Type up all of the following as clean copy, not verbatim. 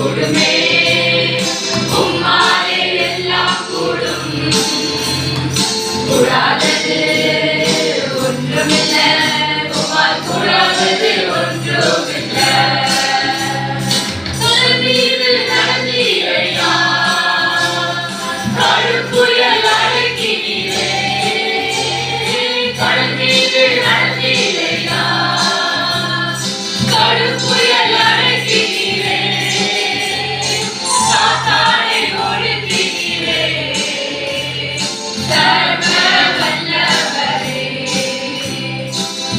கூடுமே உம்மாலே எல்லாம் கூடும் கூடாதது ஒன்றுமில்லை உம்மால் கூடாதது ஒன்றுமில்லை மீது நடந்தீரையா கடுப்புயல் அடக்கினீரே கடல் மீது நடந்தீரையா கடுப்புயல் அடக்கினீரே சாத்தானை ஒடுக்கினீரே சர்வ வல்லவரே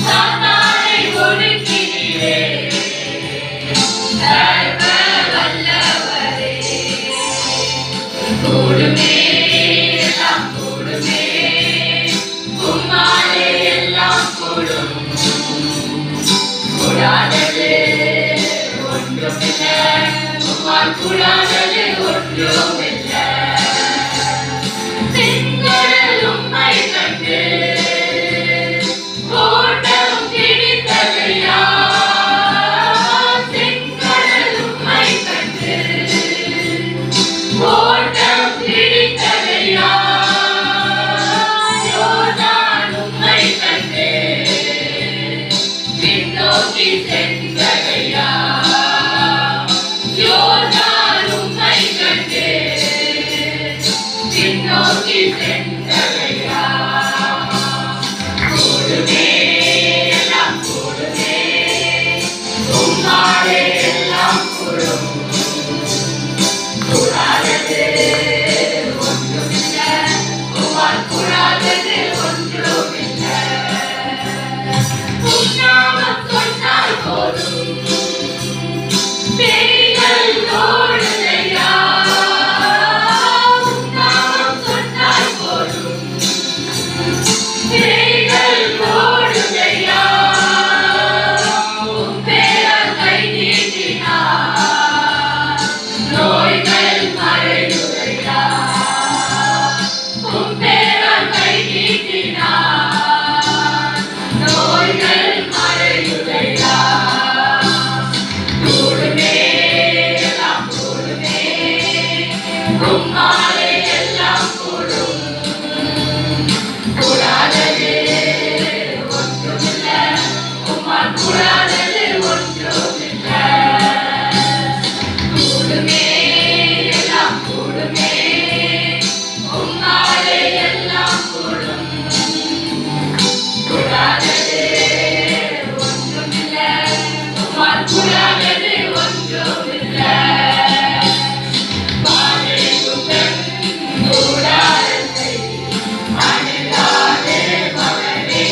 சாத்தானை ஒடுக்கினீரே சர்வ வல்லவரே கூடுமே எல்லாம் கூடுமே உம்மாலே எல்லாம் கூடும் கூடாதது ஒன்றுமில்லை உம்மால் கூடாதது ஒன்றுமில்லை செங்கடல் உம்மை கண்டு ஓட்டம் பிடித்ததையா செங்கடல் உம்மை கண்டு ஓட்டம் பிடித்ததையா யோர்தான் உம்மை கண்டு பின்னோக்கி சென்றதையா யோர்தான் உம்மை கண்டு பின்னோக்கி சென்றதையா கூடுமே எல்லாம் கூடுமே உம்மாலே எல்லாம் கூடும் கூடாதது ஒன்றுமில்லை உம்மால் கூடாதது ஒன்றுமில்லை உம் நாமம் சொன்னால் போதும் பேய்கள் ஓடுதையா உம் நாமம் சொன்னால் போதும் பேய்கள் ஓடுதையா உம் பேரால் கை நீட்டினார் நோய்கள் மறையுதையா உம் பேரால் கை நீட்டினார் நோய்கள் மறையுதையா கூடுமே எல்லாம் கூடுமே உம்மாலே எல்லாம் கூடும் கூடாதது ஒன்றுமில்லை உம்மால் கூடாதது ஒன்றுமில்லை கூடுமே எல்லாம் கூடுமே உம்மாலே எல்லாம் கூடும் கூடாதது ஒன்றுமில்லை உம்மால் கூடாதது ஒன்றுமில்லை வாழைக்கும் தன் கூடாரத்தை அணுகாதே மகனே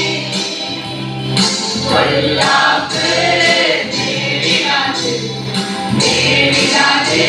பொல்லாப்பு நேரிடாதே நேரிடாதே